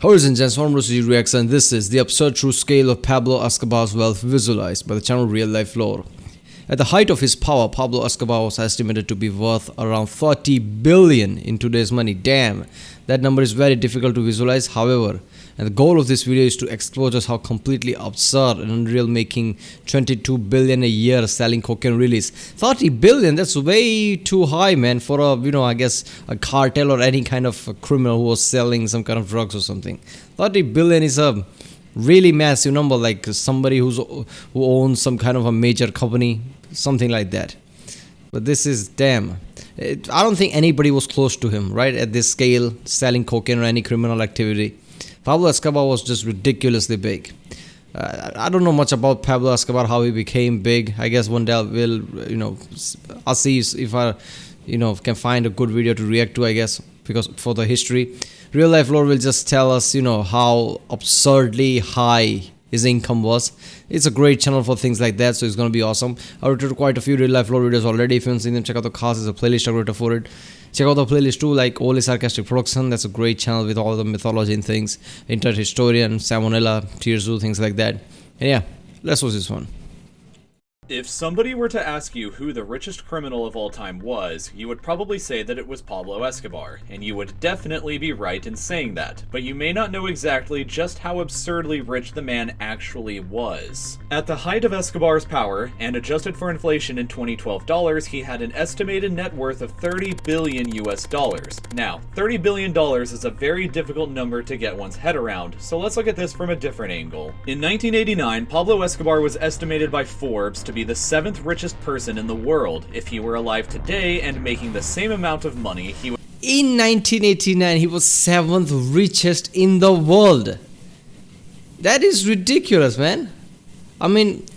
Ladies and gents, from Rossi Reacts, and this is the absurd true scale of Pablo Escobar's wealth visualized by the channel RealLifeLore. At the height of his power, Pablo Escobar was estimated to be worth around 30 billion in today's money. Damn, that number is very difficult to visualize. However, and the goal of this video is to explore just how completely absurd and unreal making 22 billion a year selling cocaine really is. 30 billion, that's way too high, man, for a, I guess a cartel or any kind of a criminal who was selling some kind of drugs or something. 30 billion is a really massive number, like somebody who owns some kind of a major company, something like that. But this is damn. I don't think anybody was close to him, right, at this scale, selling cocaine or any criminal activity. Pablo Escobar was just ridiculously big. I don't know much about Pablo Escobar, how he became big. I guess one day I'll see if I, can find a good video to react to, I guess, because for the history. RealLifeLore will just tell us, how absurdly high his income was. It's a great channel for things like that, so it's going to be awesome. I recorded quite a few RealLifeLore videos already. If you haven't seen them, check out the cast. There's a playlist I created for it. Check out the playlist too, like Only Sarcastic Production. That's a great channel with all the mythology and things. Internet Historian, Salmonella, Tirzu, things like that. And yeah, let's watch this one. If somebody were to ask you who the richest criminal of all time was, you would probably say that it was Pablo Escobar, and you would definitely be right in saying that, but you may not know exactly just how absurdly rich the man actually was. At the height of Escobar's power, and adjusted for inflation in 2012 dollars, he had an estimated net worth of 30 billion US dollars. Now, $30 billion is a very difficult number to get one's head around, so let's look at this from a different angle. In 1989, Pablo Escobar was estimated by Forbes to be the 7th richest person in the world. If he were alive today and making the same amount of money, he would... In 1989, he was 7th richest in the world. That is ridiculous, man. I mean,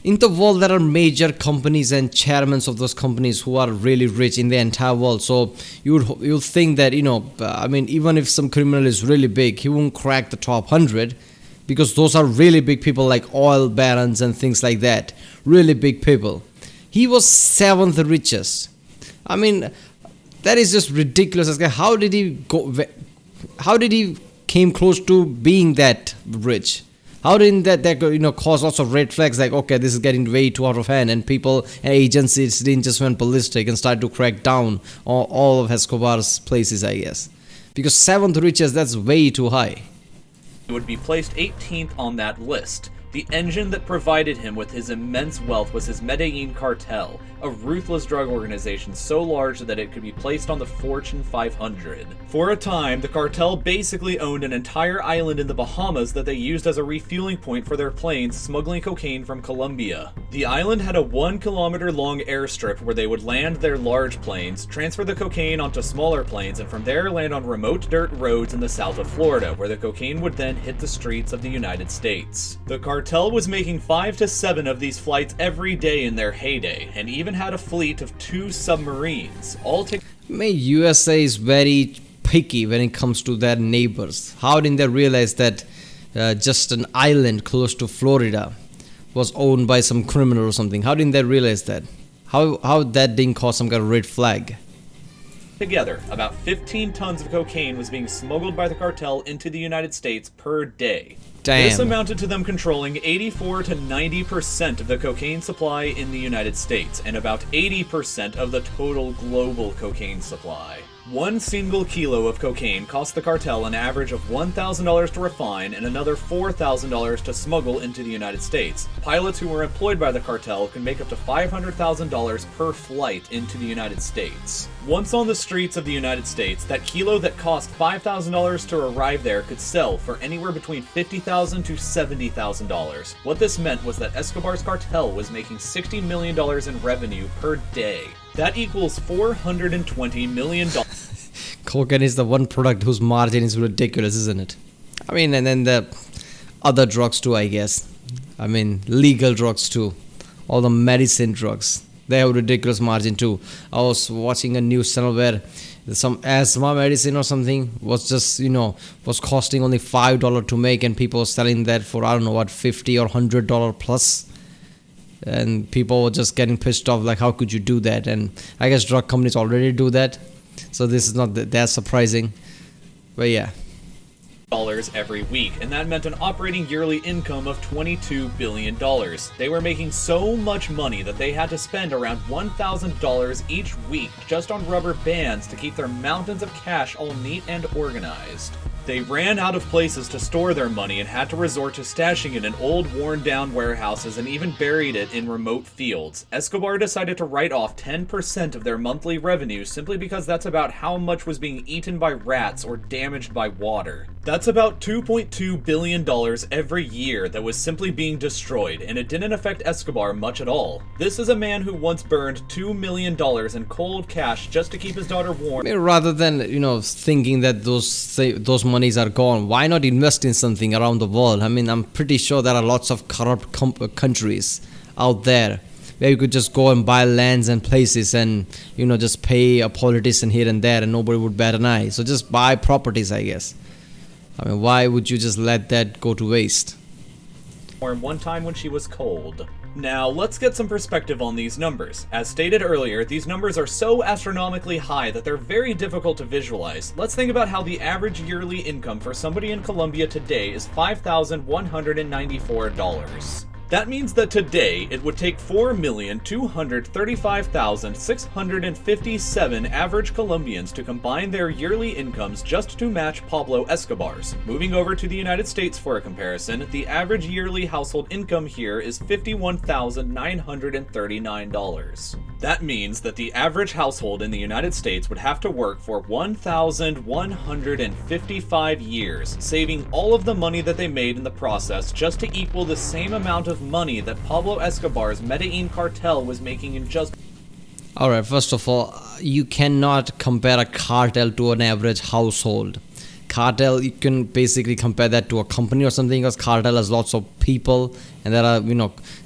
in the world there are major companies and chairmen of those companies who are really rich in the entire world. So you'll think that, even if some criminal is really big, he won't crack the top 100. Because those are really big people like oil barons and things like that. Really big people. He was 7th richest. I mean, that is just ridiculous. How did he go? How did he came close to being that rich? How didn't that cause lots of red flags? Like, okay, this is getting way too out of hand, and people and agencies didn't just went ballistic and start to crack down on all of Escobar's places, I guess. Because 7th richest, that's way too high. Would be placed 18th on that list. The engine that provided him with his immense wealth was his Medellin cartel, a ruthless drug organization so large that it could be placed on the Fortune 500. For a time, the cartel basically owned an entire island in the Bahamas that they used as a refueling point for their planes smuggling cocaine from Colombia. The island had a 1-kilometer-long airstrip where they would land their large planes, transfer the cocaine onto smaller planes, and from there land on remote dirt roads in the south of Florida, where the cocaine would then hit the streets of the United States. The cartel was making 5 to 7 of these flights every day in their heyday, and even had a fleet of 2 submarines. USA is very picky when it comes to their neighbors. How didn't they realize that just an island close to Florida was owned by some criminal or something? How didn't they realize that? How that didn't cause some kind of red flag? Together, about 15 tons of cocaine was being smuggled by the cartel into the United States per day. Damn. This amounted to them controlling 84 to 90% of the cocaine supply in the United States, and about 80% of the total global cocaine supply. 1 single kilo of cocaine cost the cartel an average of $1,000 to refine and another $4,000 to smuggle into the United States. Pilots who were employed by the cartel could make up to $500,000 per flight into the United States. Once on the streets of the United States, that kilo that cost $5,000 to arrive there could sell for anywhere between $50,000 to $70,000. What this meant was that Escobar's cartel was making $60 million in revenue per day. That equals $420 million. Cocaine is the one product whose margin is ridiculous, isn't it? I mean, and then the other drugs too, I guess. I mean, legal drugs too. All the medicine drugs. They have ridiculous margin too. I was watching a news channel where some asthma medicine or something was just, was costing only $5 to make, and people were selling that for, I don't know what, $50 or $100 plus. And people were just getting pissed off, like, how could you do that? And I guess drug companies already do that, so this is not that surprising. But yeah, every week, and that meant an operating yearly income of $22 billion. They were making so much money that they had to spend around $1,000 each week just on rubber bands to keep their mountains of cash all neat and organized. They ran out of places to store their money and had to resort to stashing it in old, worn-down warehouses and even buried it in remote fields. Escobar decided to write off 10% of their monthly revenue simply because that's about how much was being eaten by rats or damaged by water. That's about $2.2 billion every year that was simply being destroyed, and it didn't affect Escobar much at all. This is a man who once burned $2 million in cold cash just to keep his daughter warm. I mean, rather than, thinking that those monies are gone, why not invest in something around the world? I mean, I'm pretty sure there are lots of corrupt countries out there where you could just go and buy lands and places and, just pay a politician here and there and nobody would bat an eye. So just buy properties, I guess. I mean, why would you just let that go to waste? Or one time when she was cold. Now, let's get some perspective on these numbers. As stated earlier, these numbers are so astronomically high that they're very difficult to visualize. Let's think about how the average yearly income for somebody in Colombia today is $5,194. That means that today it would take 4,235,657 average Colombians to combine their yearly incomes just to match Pablo Escobar's. Moving over to the United States for a comparison, the average yearly household income here is $51,939. That means that the average household in the United States would have to work for 1,155 years, saving all of the money that they made in the process just to equal the same amount of money that Pablo Escobar's Medellin cartel was making in just... Alright, first of all, you cannot compare a cartel to an average household. Cartel, you can basically compare that to a company or something, because cartel has lots of people and there are,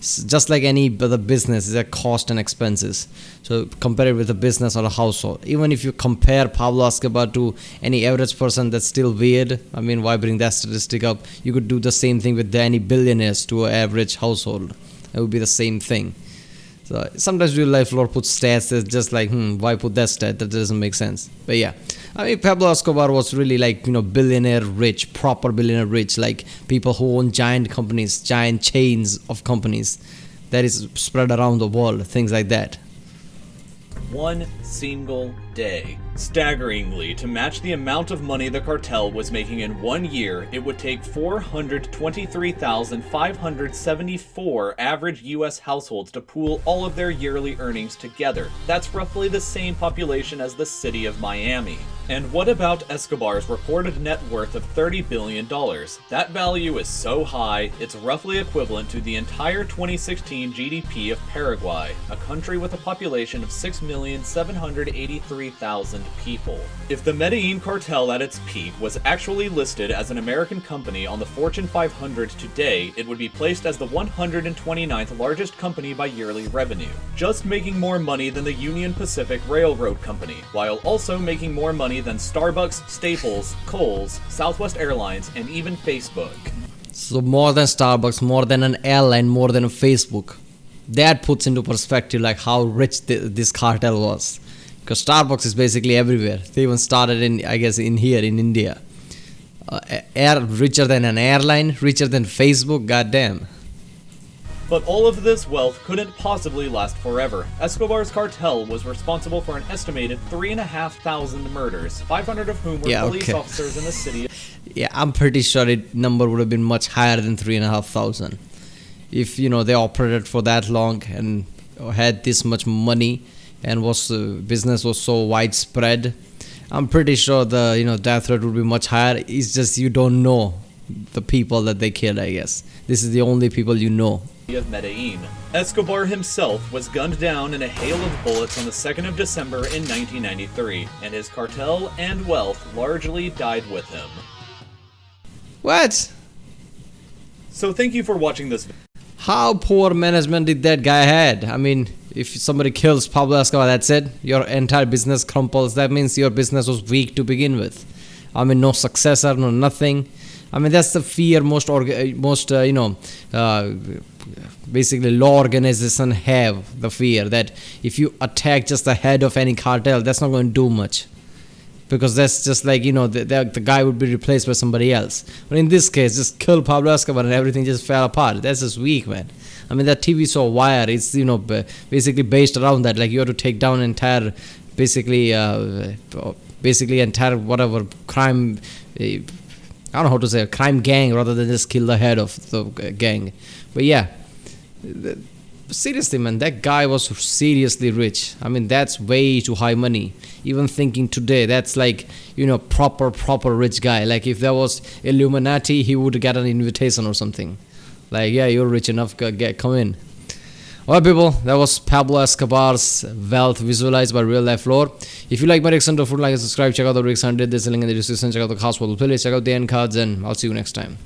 just like any other business, there are cost and expenses. So compare it with a business or a household. Even if you compare Pablo Escobar to any average person, that's still weird. I mean, why bring that statistic up? You could do the same thing with any billionaires to an average household. It would be the same thing. So sometimes RealLifeLore puts stats that's just like, why put that stat? That doesn't make sense. But yeah, I mean, Pablo Escobar was really like, billionaire rich, proper billionaire rich, like people who own giant companies, giant chains of companies that is spread around the world, things like that. One single day. Staggeringly, to match the amount of money the cartel was making in 1 year, it would take 423,574 average US households to pool all of their yearly earnings together. That's roughly the same population as the city of Miami. And what about Escobar's reported net worth of $30 billion? That value is so high, it's roughly equivalent to the entire 2016 GDP of Paraguay, a country with a population of 6,783,000 people. If the Medellin cartel at its peak was actually listed as an American company on the Fortune 500 today, it would be placed as the 129th largest company by yearly revenue, just making more money than the Union Pacific Railroad Company, while also making more money than Starbucks, Staples, Kohl's, Southwest Airlines, and even Facebook. So more than Starbucks, more than an airline, more than a Facebook. That puts into perspective like how rich this cartel was. Because Starbucks is basically everywhere. They even started in here in India. Richer than an airline, richer than Facebook, goddamn. But all of this wealth couldn't possibly last forever. Escobar's cartel was responsible for an estimated 3,500 murders, 500 of whom were police officers in the city. Yeah, I'm pretty sure it number would have been much higher than 3,500. If, they operated for that long and had this much money and business was so widespread, I'm pretty sure the death rate would be much higher. It's just you don't know the people that they killed, I guess. This is the only people you know. Of Medellin. Escobar himself was gunned down in a hail of bullets on the 2nd of December in 1993, and his cartel and wealth largely died with him. What? So thank you for watching this video. How poor management did that guy had? I mean, if somebody kills Pablo Escobar, that's it. Your entire business crumples. That means your business was weak to begin with. I mean, no successor, no nothing. I mean, that's the fear basically law organization have, the fear that if you attack just the head of any cartel, that's not going to do much. because that's just like, the guy would be replaced by somebody else. But in this case, just kill Pablo Escobar and everything just fell apart. That's just weak, man. I mean, that TV show Wire, it's basically based around that. Like, you have to take down entire entire whatever crime, I don't know how to say, a crime gang, rather than just kill the head of the gang. But yeah, seriously, man, that guy was seriously rich. I mean, that's way too high money. Even thinking today, that's like, proper rich guy. Like, if there was Illuminati, he would get an invitation or something. Like, yeah, you're rich enough, come in. Alright, people, that was Pablo Escobar's wealth visualized by RealLifeLore. If you like my reaction to food, like and subscribe. Check out the reaction. There's a link in the description. Check out the Cast World playlist. Check out the end cards, and I'll see you next time.